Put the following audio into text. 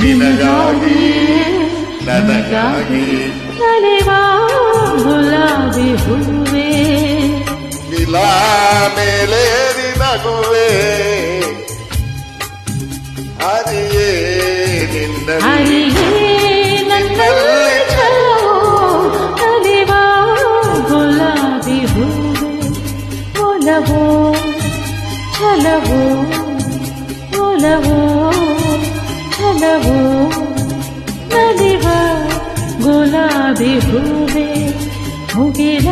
ನಿನಗಾಗಿ ನನಗಾಗಿ ನಲಿವಾ ಗುಲಾಬಿ ಹೂವೇ ನಿಲಾ ಮೇಲೆ ನಗುವೆ ಹರಿಯೇ ನಿನ್ನಲ್ಲಿ ನನ್ನಲ್ಲಿ ನಲಿವಾ ಗುಲಾಬಿ ಹೂವೇ ಒಲವೋ ಛಲವೋ ಒಲವೋ ಛಲವೋ ನಲಿವಾ ಗುಲಾಬಿ ಹೂವೇ ಮುಗಿಲ